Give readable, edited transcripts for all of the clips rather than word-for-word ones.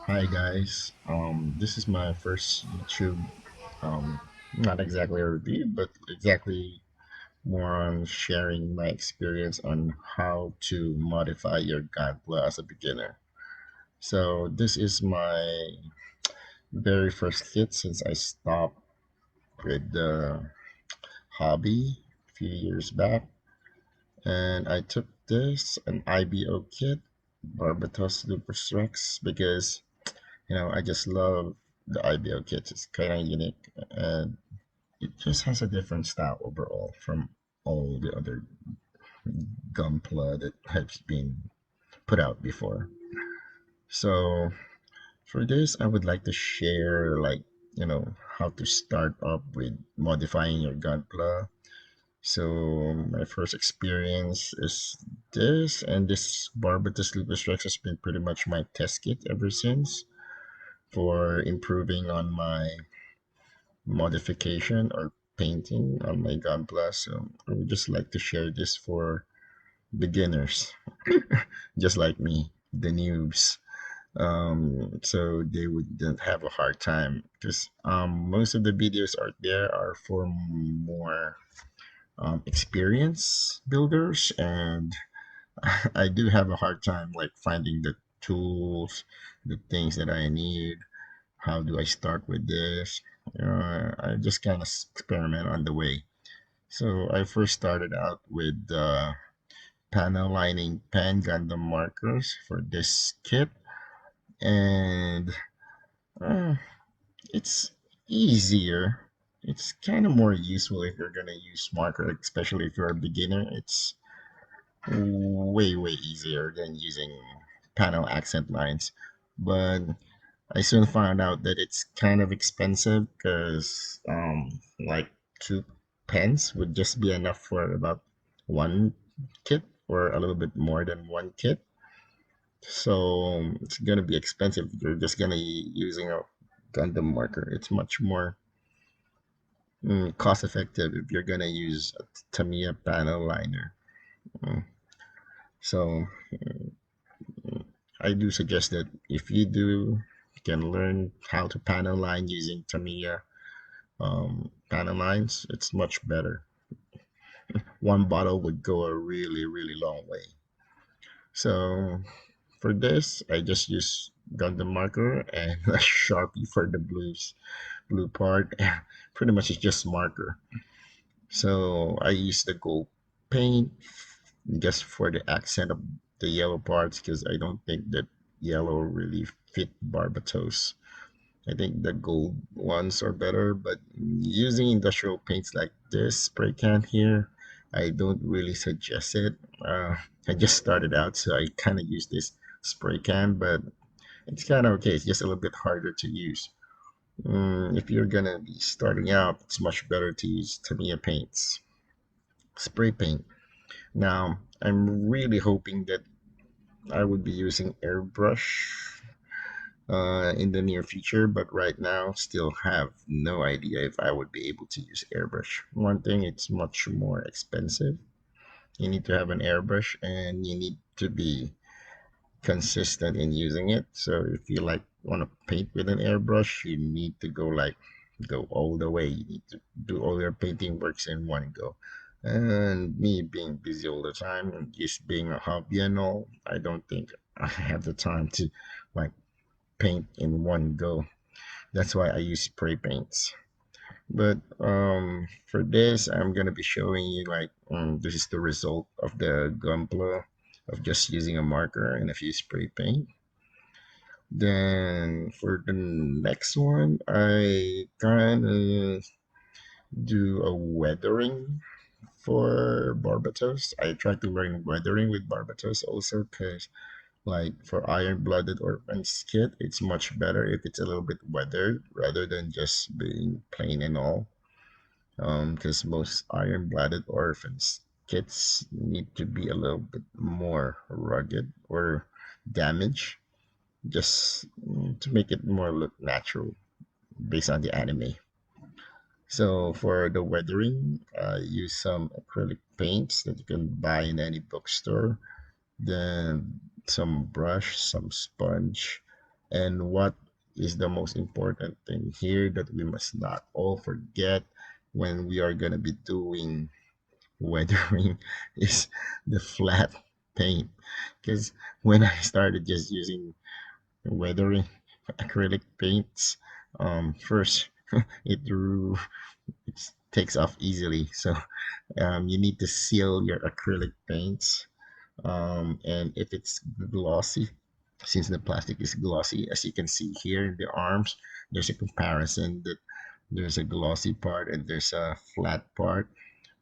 Hi guys. This is my first YouTube. Not exactly a review, but exactly more on sharing my experience on how to modify your Gunpla as a beginner. So this is my very first kit since I stopped with the hobby a few years back, and I took this an IBO kit, Barbatos Lupus Rex, because I just love the IBO kits. It's kind of unique, and it just has a different style overall from all the other Gunpla that has been put out before. So for this, I would like to share how to start up with modifying your Gunpla. So my first experience is this, and this Barbatus Lupus Rex has been pretty much my test kit ever since for improving on my modification or painting on my Gunpla. So I would just like to share this for beginners, just like me, the noobs. So they wouldn't have a hard time because most of the videos out there are for more experienced builders, and I do have a hard time like finding the tools, the things that I need. How do I start with this? I just kind of experiment on the way. So I first started out with panel lining pen Gundam markers for this kit, and uh, it's easier. It's kind of more useful if you're gonna use marker, especially if you're a beginner. It's way easier than using panel accent lines. But I soon found out that it's kind of expensive because like 2 pence would just be enough for about one kit or a little bit more than one kit. So it's gonna be expensive. You're just gonna using a Gundam marker. It's much more cost effective if you're gonna use a Tamiya panel liner. Mm. So I do suggest that if you can learn how to panel line using Tamiya panel lines, it's much better. One bottle would go a really long way. So for this, I just use Gundam marker and a Sharpie for the blue part. Pretty much it's just marker. So I use the gold paint just for the accent of the yellow parts because I don't think that yellow really fit Barbatos. I think the gold ones are better, but using industrial paints like this spray can here, I don't really suggest it. I just started out, so I kind of use this spray can, but it's kind of okay. It's just a little bit harder to use. If you're gonna be starting out, it's much better to use Tamiya paints, spray paint. Now, I'm really hoping that I would be using airbrush in the near future, but right now still have no idea if I would be able to use airbrush. One thing, it's much more expensive. You need to have an airbrush and you need to be consistent in using it. So if you like want to paint with an airbrush, you need to go all the way. You need to do all your painting works in one go. And me being busy all the time and just being a hobby and all, I don't think I have the time to like paint in one go. That's why I use spray paints. But for this, I'm gonna be showing you this is the result of the Gunpla of just using a marker and a few spray paint. Then for the next one, I kind of do a weathering for Barbatos. I try to learn weathering with Barbatos also because like for iron-blooded orphans kit, it's much better if it's a little bit weathered rather than just being plain and all. Because most iron-blooded orphans kits need to be a little bit more rugged or damaged, just to make it more look natural based on the anime. So for the weathering, I use some acrylic paints that you can buy in any bookstore, then some brush, some sponge, And what is the most important thing here that we must not all forget when we are going to be doing weathering is the flat paint. Because when I started just using weathering acrylic paints, first it it takes off easily. So you need to seal your acrylic paints. And if it's glossy, since the plastic is glossy, as you can see here in the arms, there's a comparison that there's a glossy part and there's a flat part.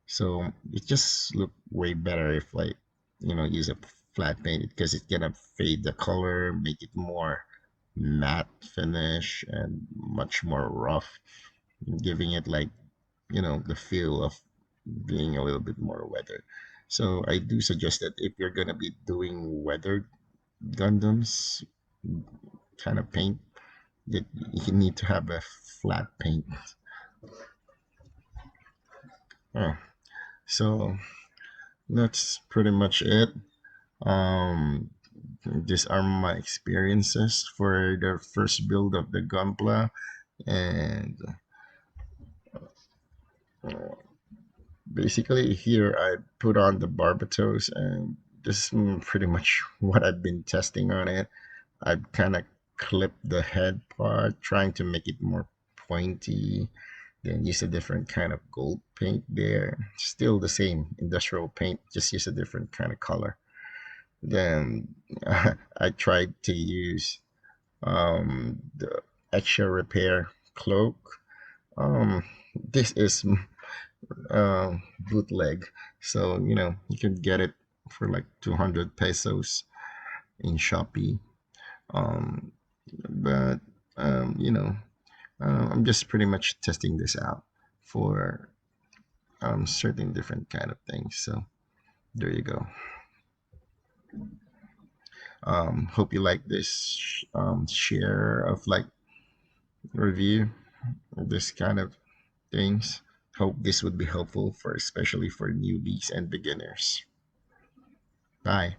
So it just look way better if like, use a flat paint because it's gonna fade the color, make it more matte finish and much more rough, giving it like, the feel of being a little bit more weathered. So I do suggest that if you're gonna be doing weathered Gundams kind of paint, that you need to have a flat paint. Oh, so that's pretty much it. Um, these are my experiences for the first build of the Gunpla, and uh, basically here I put on the Barbatos, and this is pretty much what I've been testing on it. I've kind of clipped the head part, trying to make it more pointy, then use a different kind of gold paint there. Still the same industrial paint, just use a different kind of color. Then I tried to use the extra repair cloak. Um, this is bootleg, so you can get it for like 200 pesos in Shopee. Um, but um, you know, I'm just pretty much testing this out for certain different kind of things. So there you go. Hope you like this share of like review of this kind of things. Hope this would be helpful for especially for newbies and beginners. Bye.